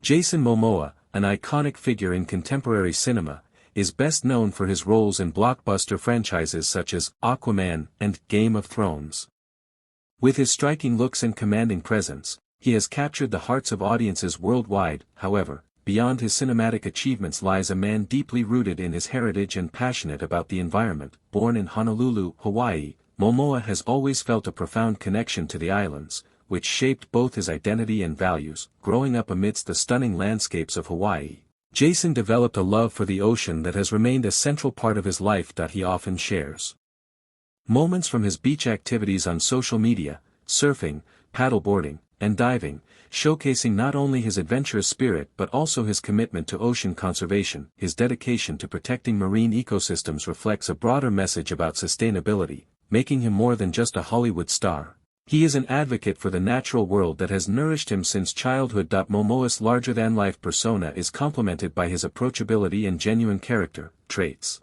Jason Momoa, an iconic figure in contemporary cinema, is best known for his roles in blockbuster franchises such as Aquaman and Game of Thrones. With his striking looks and commanding presence, he has captured the hearts of audiences worldwide. However, beyond his cinematic achievements lies a man deeply rooted in his heritage and passionate about the environment. Born in Honolulu, Hawaii, Momoa has always felt a profound connection to the islands, which shaped both his identity and values. Growing up amidst the stunning landscapes of Hawaii, Jason developed a love for the ocean that has remained a central part of his life. He often shares moments from his beach activities on social media, surfing, paddleboarding, and diving, showcasing not only his adventurous spirit but also his commitment to ocean conservation. His dedication to protecting marine ecosystems reflects a broader message about sustainability, making him more than just a Hollywood star. He is an advocate for the natural world that has nourished him since childhood. Momoa's larger-than-life persona is complemented by his approachability and genuine character traits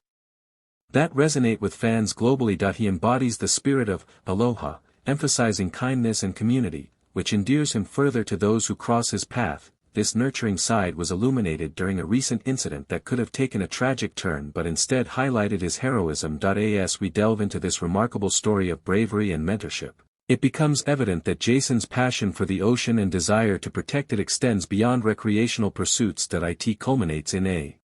that resonate with fans globally. He embodies the spirit of aloha, emphasizing kindness and community, which endears him further to those who cross his path. This nurturing side was illuminated during a recent incident that could have taken a tragic turn but instead highlighted his heroism. As we delve into this remarkable story of bravery and mentorship, it becomes evident that Jason's passion for the ocean and desire to protect it extends beyond recreational pursuits. It culminates in a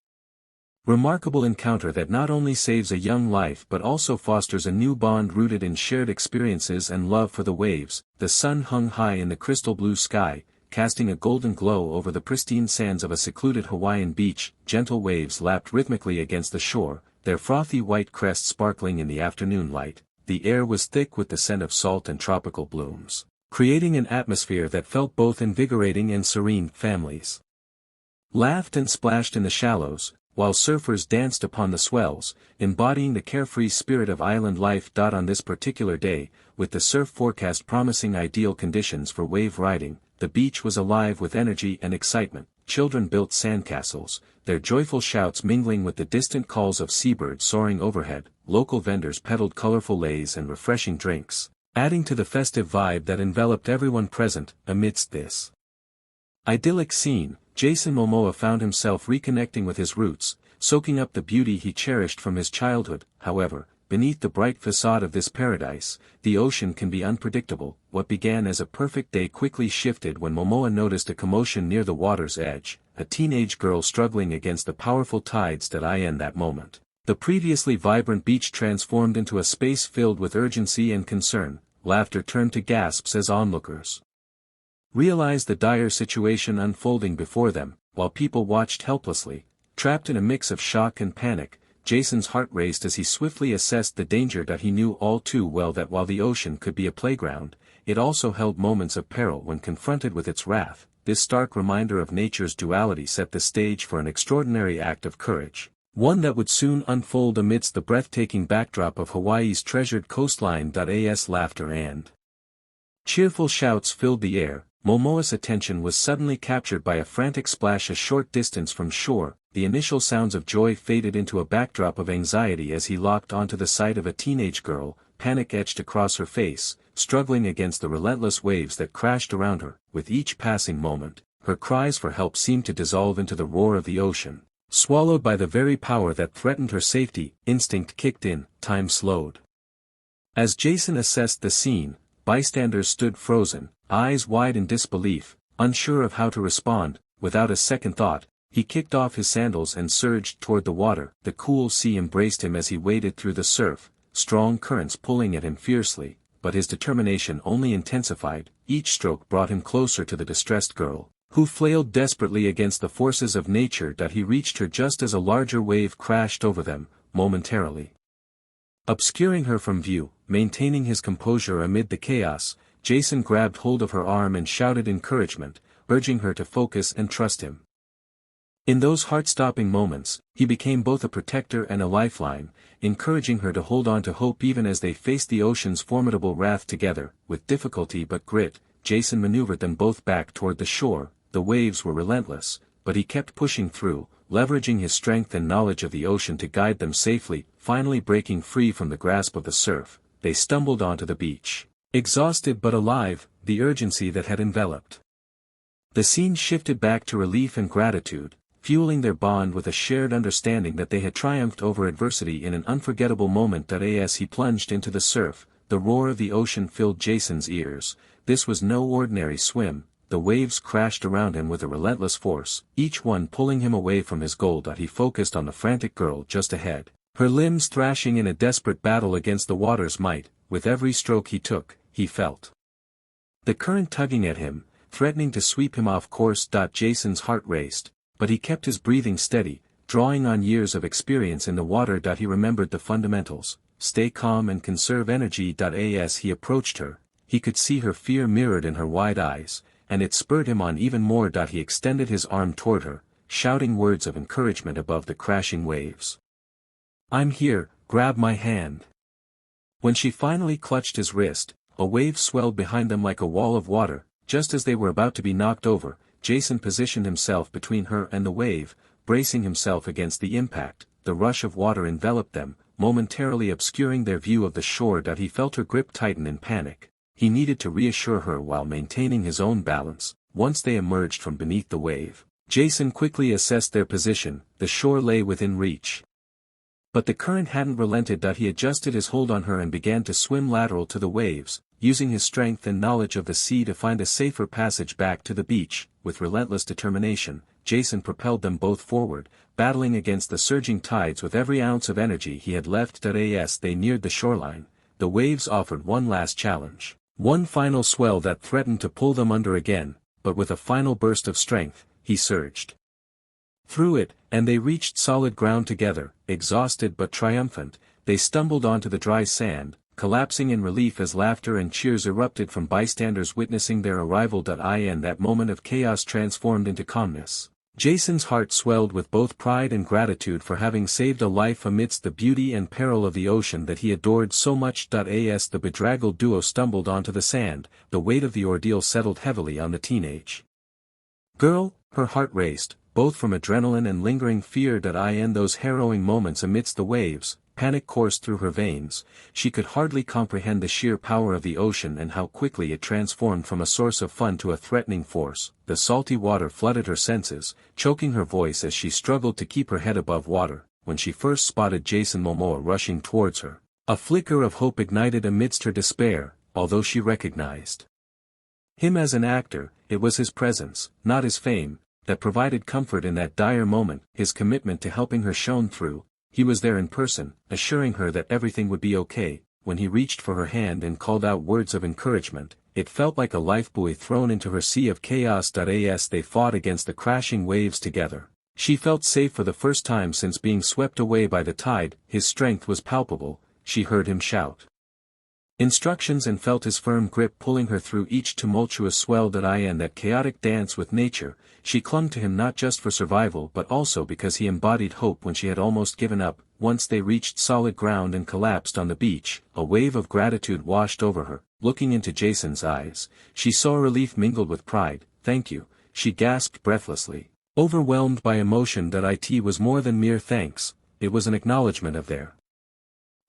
remarkable encounter that not only saves a young life but also fosters a new bond rooted in shared experiences and love for the waves. The sun hung high in the crystal blue sky, casting a golden glow over the pristine sands of a secluded Hawaiian beach. Gentle waves lapped rhythmically against the shore, their frothy white crests sparkling in the afternoon light. The air was thick with the scent of salt and tropical blooms, creating an atmosphere that felt both invigorating and serene. Families laughed and splashed in the shallows, while surfers danced upon the swells, embodying the carefree spirit of island life. On this particular day, with the surf forecast promising ideal conditions for wave riding, the beach was alive with energy and excitement. Children built sandcastles, their joyful shouts mingling with the distant calls of seabirds soaring overhead. Local vendors peddled colorful leis and refreshing drinks, adding to the festive vibe that enveloped everyone present. Amidst this idyllic scene, Jason Momoa found himself reconnecting with his roots, soaking up the beauty he cherished from his childhood. However, beneath the bright facade of this paradise, the ocean can be unpredictable. What began as a perfect day quickly shifted when Momoa noticed a commotion near the water's edge, a teenage girl struggling against the powerful tides. In that moment, the previously vibrant beach transformed into a space filled with urgency and concern. Laughter turned to gasps as onlookers realized the dire situation unfolding before them, while people watched helplessly, trapped in a mix of shock and panic. Jason's heart raced as he swiftly assessed the danger. He knew all too well that while the ocean could be a playground, it also held moments of peril when confronted with its wrath. This stark reminder of nature's duality set the stage for an extraordinary act of courage, one that would soon unfold amidst the breathtaking backdrop of Hawaii's treasured coastline. As laughter and cheerful shouts filled the air, Momoa's attention was suddenly captured by a frantic splash a short distance from shore. The initial sounds of joy faded into a backdrop of anxiety as he locked onto the sight of a teenage girl, panic etched across her face, struggling against the relentless waves that crashed around her. With each passing moment, her cries for help seemed to dissolve into the roar of the ocean, swallowed by the very power that threatened her safety. Instinct kicked in, time slowed. As Jason assessed the scene, bystanders stood frozen, eyes wide in disbelief, unsure of how to respond. Without a second thought, he kicked off his sandals and surged toward the water. The cool sea embraced him as he waded through the surf, strong currents pulling at him fiercely, but his determination only intensified. Each stroke brought him closer to the distressed girl, who flailed desperately against the forces of nature. He reached her just as a larger wave crashed over them, momentarily obscuring her from view. Maintaining his composure amid the chaos, Jason grabbed hold of her arm and shouted encouragement, urging her to focus and trust him. In those heart-stopping moments, he became both a protector and a lifeline, encouraging her to hold on to hope even as they faced the ocean's formidable wrath together. With difficulty but grit, Jason maneuvered them both back toward the shore. The waves were relentless, but he kept pushing through, leveraging his strength and knowledge of the ocean to guide them safely. Finally breaking free from the grasp of the surf, they stumbled onto the beach. Exhausted but alive, the urgency that had enveloped The scene shifted back to relief and gratitude, fueling their bond with a shared understanding that they had triumphed over adversity in an unforgettable moment. As he plunged into the surf, the roar of the ocean filled Jason's ears. This was no ordinary swim. The waves crashed around him with a relentless force, each one pulling him away from his goal. He focused on the frantic girl just ahead, her limbs thrashing in a desperate battle against the water's might. With every stroke he took, he felt the current tugging at him, threatening to sweep him off course. Jason's heart raced, but he kept his breathing steady, drawing on years of experience in the water. He remembered the fundamentals: stay calm and conserve energy. As he approached her, he could see her fear mirrored in her wide eyes, and it spurred him on even more. He extended his arm toward her, shouting words of encouragement above the crashing waves. "I'm here, grab my hand." When she finally clutched his wrist, a wave swelled behind them like a wall of water. Just as they were about to be knocked over, Jason positioned himself between her and the wave, bracing himself against the impact. The rush of water enveloped them, momentarily obscuring their view of the shore. He felt her grip tighten in panic. He needed to reassure her while maintaining his own balance. Once they emerged from beneath the wave, Jason quickly assessed their position. The shore lay within reach. But the current hadn't relented. He adjusted his hold on her and began to swim lateral to the waves, using his strength and knowledge of the sea to find a safer passage back to the beach. With relentless determination, Jason propelled them both forward, battling against the surging tides with every ounce of energy he had left. As they neared the shoreline, the waves offered one last challenge. One final swell that threatened to pull them under again, but with a final burst of strength, he surged through it, and they reached solid ground together. Exhausted but triumphant, they stumbled onto the dry sand, collapsing in relief as laughter and cheers erupted from bystanders witnessing their arrival. In that moment of chaos transformed into calmness, Jason's heart swelled with both pride and gratitude for having saved a life amidst the beauty and peril of the ocean that he adored so much. As the bedraggled duo stumbled onto the sand, the weight of the ordeal settled heavily on the teenage girl. Her heart raced, both from adrenaline and lingering fear. In those harrowing moments amidst the waves, panic coursed through her veins. She could hardly comprehend the sheer power of the ocean and how quickly it transformed from a source of fun to a threatening force. The salty water flooded her senses, choking her voice as she struggled to keep her head above water. When she first spotted Jason Momoa rushing towards her, a flicker of hope ignited amidst her despair. Although she recognized him as an actor, it was his presence, not his fame, that provided comfort in that dire moment. His commitment to helping her shone through. He was there in person, assuring her that everything would be okay. When he reached for her hand and called out words of encouragement, it felt like a lifebuoy thrown into her sea of chaos. As they fought against the crashing waves together, she felt safe for the first time since being swept away by the tide. His strength was palpable. She heard him shout instructions and felt his firm grip pulling her through each tumultuous swell. In that chaotic dance with nature, she clung to him not just for survival but also because he embodied hope when she had almost given up. Once they reached solid ground and collapsed on the beach, a wave of gratitude washed over her. Looking into Jason's eyes, she saw relief mingled with pride. "Thank you," she gasped breathlessly, overwhelmed by emotion. It was more than mere thanks, it was an acknowledgement of their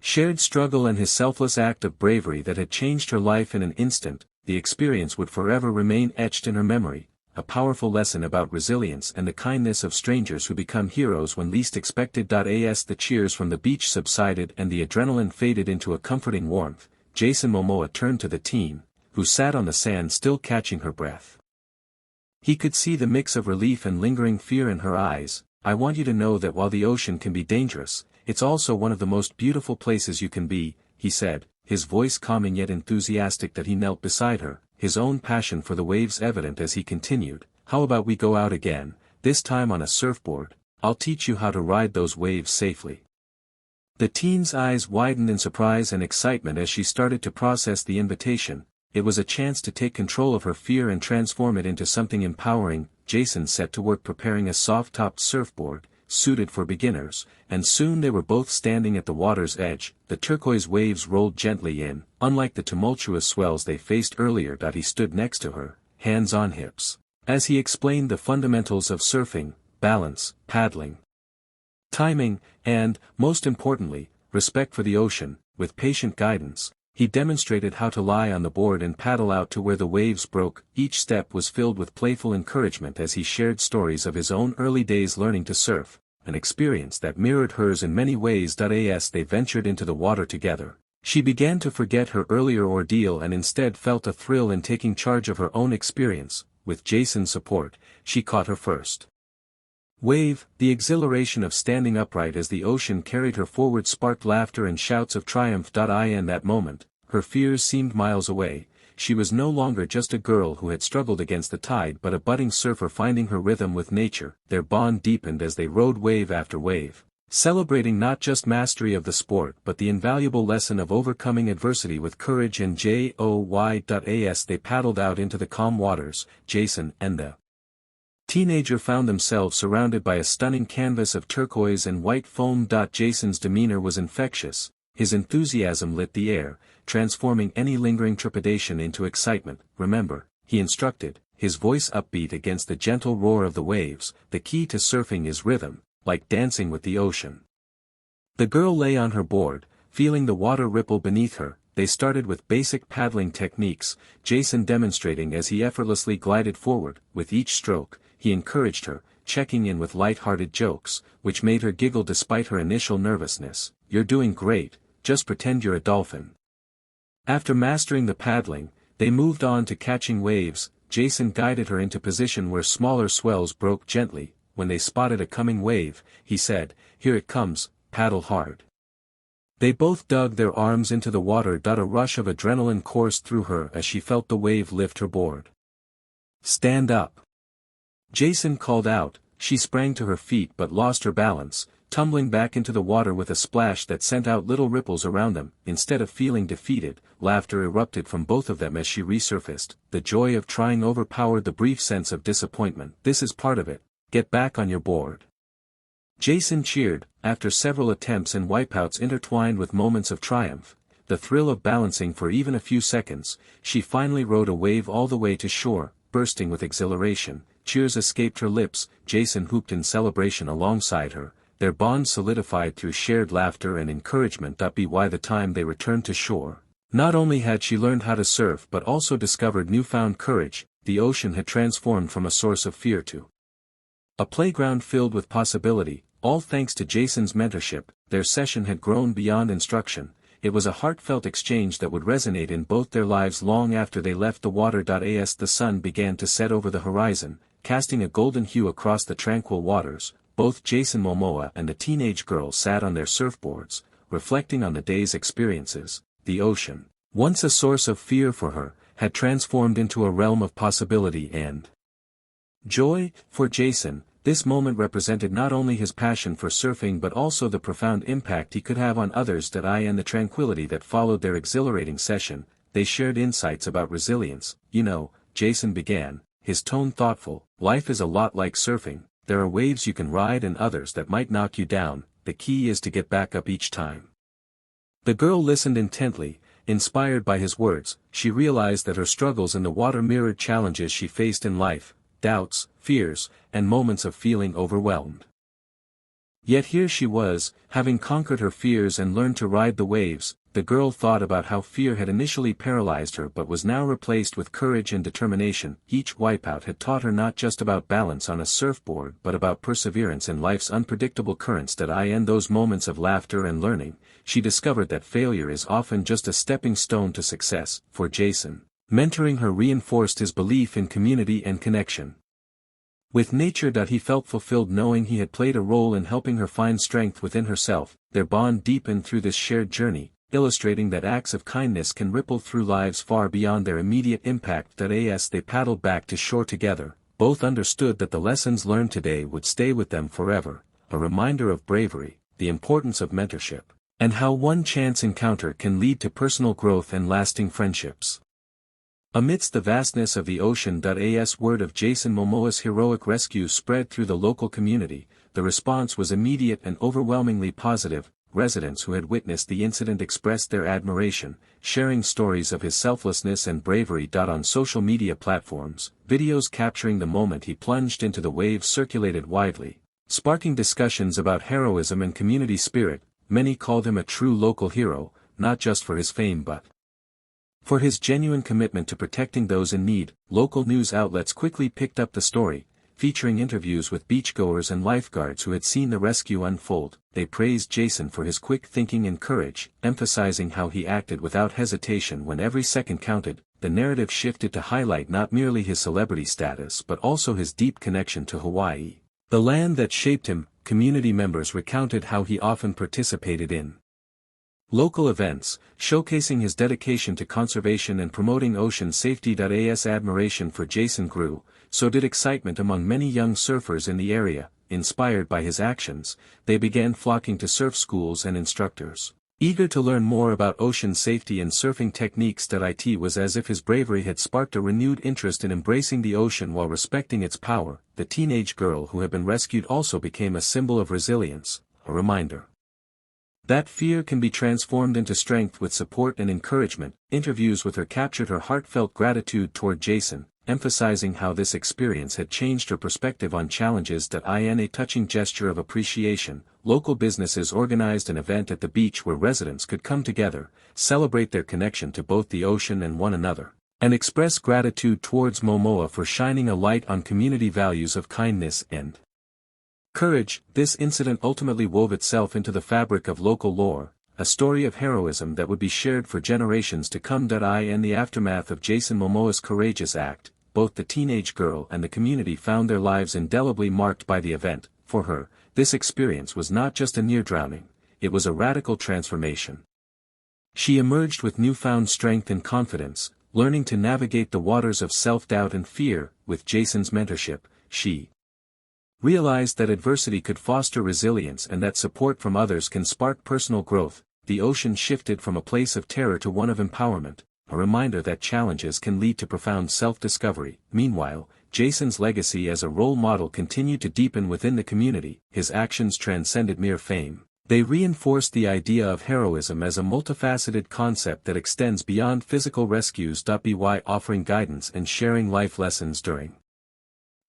shared struggle and his selfless act of bravery that had changed her life in an instant. The experience would forever remain etched in her memory, a powerful lesson about resilience and the kindness of strangers who become heroes when least expected. As the cheers from the beach subsided and the adrenaline faded into a comforting warmth, Jason Momoa turned to the teen, who sat on the sand still catching her breath. He could see the mix of relief and lingering fear in her eyes. "I want you to know that while the ocean can be dangerous, it's also one of the most beautiful places you can be," he said, his voice calming yet enthusiastic. He knelt beside her, his own passion for the waves evident as he continued, "How about we go out again, this time on a surfboard? I'll teach you how to ride those waves safely." The teen's eyes widened in surprise and excitement as she started to process the invitation. It was a chance to take control of her fear and transform it into something empowering. Jason set to work preparing a soft-topped surfboard, suited for beginners, and soon they were both standing at the water's edge. The turquoise waves rolled gently in, unlike the tumultuous swells they faced earlier. He stood next to her, hands on hips, as he explained the fundamentals of surfing: balance, paddling, timing, and, most importantly, respect for the ocean. With patient guidance, he demonstrated how to lie on the board and paddle out to where the waves broke. Each step was filled with playful encouragement as he shared stories of his own early days learning to surf, an experience that mirrored hers in many ways. As they ventured into the water together, she began to forget her earlier ordeal and instead felt a thrill in taking charge of her own experience. With Jason's support, she caught her first wave. The exhilaration of standing upright as the ocean carried her forward sparked laughter and shouts of triumph. In that moment, her fears seemed miles away. She was no longer just a girl who had struggled against the tide but a budding surfer finding her rhythm with nature. Their bond deepened as they rode wave after wave, celebrating not just mastery of the sport but the invaluable lesson of overcoming adversity with courage and joy. As they paddled out into the calm waters, Jason and the teenager found themselves surrounded by a stunning canvas of turquoise and white foam. Jason's demeanor was infectious, his enthusiasm lit the air, transforming any lingering trepidation into excitement. Remember, he instructed, his voice upbeat against the gentle roar of the waves, the key to surfing is rhythm, like dancing with the ocean. The girl lay on her board, feeling the water ripple beneath her. They started with basic paddling techniques, Jason demonstrating as he effortlessly glided forward. With each stroke, he encouraged her, checking in with light-hearted jokes, which made her giggle despite her initial nervousness. "You're doing great, just pretend you're a dolphin." After mastering the paddling, they moved on to catching waves. Jason guided her into position where smaller swells broke gently. When they spotted a coming wave, he said, "Here it comes, paddle hard." They both dug their arms into the water. A rush of adrenaline coursed through her as she felt the wave lift her board. "Stand up!" Jason called out. She sprang to her feet but lost her balance, tumbling back into the water with a splash that sent out little ripples around them. Instead of feeling defeated, laughter erupted from both of them as she resurfaced. The joy of trying overpowered the brief sense of disappointment. "This is part of it. Get back on your board." Jason cheered. After several attempts and wipeouts intertwined with moments of triumph, the thrill of balancing for even a few seconds, she finally rode a wave all the way to shore. Bursting with exhilaration, cheers escaped her lips. Jason whooped in celebration alongside her, their bond solidified through shared laughter and encouragement. By the time they returned to shore, not only had she learned how to surf but also discovered newfound courage. The ocean had transformed from a source of fear to a playground filled with possibility. All thanks to Jason's mentorship, their session had grown beyond instruction. It was a heartfelt exchange that would resonate in both their lives long after they left the water. As the sun began to set over the horizon, casting a golden hue across the tranquil waters, both Jason Momoa and the teenage girl sat on their surfboards, reflecting on the day's experiences. The ocean, once a source of fear for her, had transformed into a realm of possibility and joy. For Jason, this moment represented not only his passion for surfing but also the profound impact he could have on others. And the tranquility that followed their exhilarating session, they shared insights about resilience. "You know," Jason began, his tone thoughtful, "life is a lot like surfing. There are waves you can ride and others that might knock you down. The key is to get back up each time." The girl listened intently, inspired by his words. She realized that her struggles in the water mirrored challenges she faced in life, doubts, fears, and moments of feeling overwhelmed. Yet here she was, having conquered her fears and learned to ride the waves. The girl thought about how fear had initially paralyzed her but was now replaced with courage and determination. Each wipeout had taught her not just about balance on a surfboard but about perseverance in life's unpredictable currents. In those moments of laughter and learning, she discovered that failure is often just a stepping stone to success. For Jason, mentoring her reinforced his belief in community and connection with nature. He felt fulfilled knowing he had played a role in helping her find strength within herself. Their bond deepened through this shared journey, illustrating that acts of kindness can ripple through lives far beyond their immediate impact. As they paddled back to shore together, both understood that the lessons learned today would stay with them forever, a reminder of bravery, the importance of mentorship, and how one chance encounter can lead to personal growth and lasting friendships. Amidst the vastness of the ocean. Word of Jason Momoa's heroic rescue spread through the local community. The response was immediate and overwhelmingly positive. Residents who had witnessed the incident expressed their admiration, sharing stories of his selflessness and bravery. On social media platforms, videos capturing the moment he plunged into the waves circulated widely, sparking discussions about heroism and community spirit. Many called him a true local hero, not just for his fame but For his genuine commitment to protecting those in need, local news outlets quickly picked up the story, featuring interviews with beachgoers and lifeguards who had seen the rescue unfold. They praised Jason for his quick thinking and courage, emphasizing how he acted without hesitation when every second counted. The narrative shifted to highlight not merely his celebrity status but also his deep connection to Hawaii, the land that shaped him. Community members recounted how he often participated in local events, showcasing his dedication to conservation and promoting ocean safety. As admiration for Jason grew, so did excitement among many young surfers in the area. Inspired by his actions, they began flocking to surf schools and instructors, eager to learn more about ocean safety and surfing techniques. It was as if his bravery had sparked a renewed interest in embracing the ocean while respecting its power. The teenage girl who had been rescued also became a symbol of resilience, a reminder that fear can be transformed into strength with support and encouragement. Interviews with her captured her heartfelt gratitude toward Jason, emphasizing how this experience had changed her perspective on challenges. In a touching gesture of appreciation, local businesses organized an event at the beach where residents could come together, celebrate their connection to both the ocean and one another, and express gratitude towards Momoa for shining a light on community values of kindness and courage. This incident ultimately wove itself into the fabric of local lore, a story of heroism that would be shared for generations to come. In the aftermath of Jason Momoa's courageous act, both the teenage girl and the community found their lives indelibly marked by the event. For her, this experience was not just a near drowning, it was a radical transformation. She emerged with newfound strength and confidence, learning to navigate the waters of self-doubt and fear. With Jason's mentorship, she realized that adversity could foster resilience and that support from others can spark personal growth. The ocean shifted from a place of terror to one of empowerment, a reminder that challenges can lead to profound self-discovery. Meanwhile, Jason's legacy as a role model continued to deepen within the community. His actions transcended mere fame. They reinforced the idea of heroism as a multifaceted concept that extends beyond physical rescues. By offering guidance and sharing life lessons during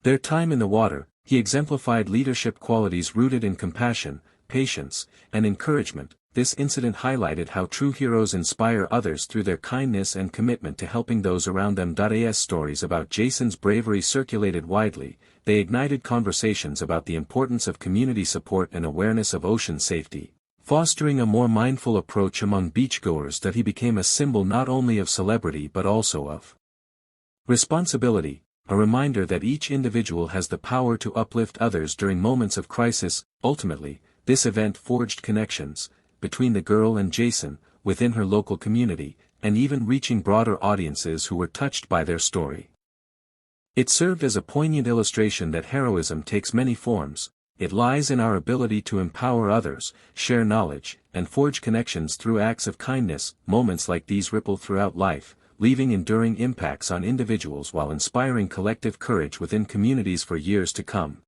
their time in the water, he exemplified leadership qualities rooted in compassion, patience, and encouragement. This incident highlighted how true heroes inspire others through their kindness and commitment to helping those around them. As stories about Jason's bravery circulated widely, they ignited conversations about the importance of community support and awareness of ocean safety, fostering a more mindful approach among beachgoers. He became a symbol not only of celebrity but also of responsibility, a reminder that each individual has the power to uplift others during moments of crisis. Ultimately, this event forged connections between the girl and Jason, within her local community, and even reaching broader audiences who were touched by their story. It served as a poignant illustration that heroism takes many forms. It lies in our ability to empower others, share knowledge, and forge connections through acts of kindness. Moments like these ripple throughout life, leaving enduring impacts on individuals while inspiring collective courage within communities for years to come.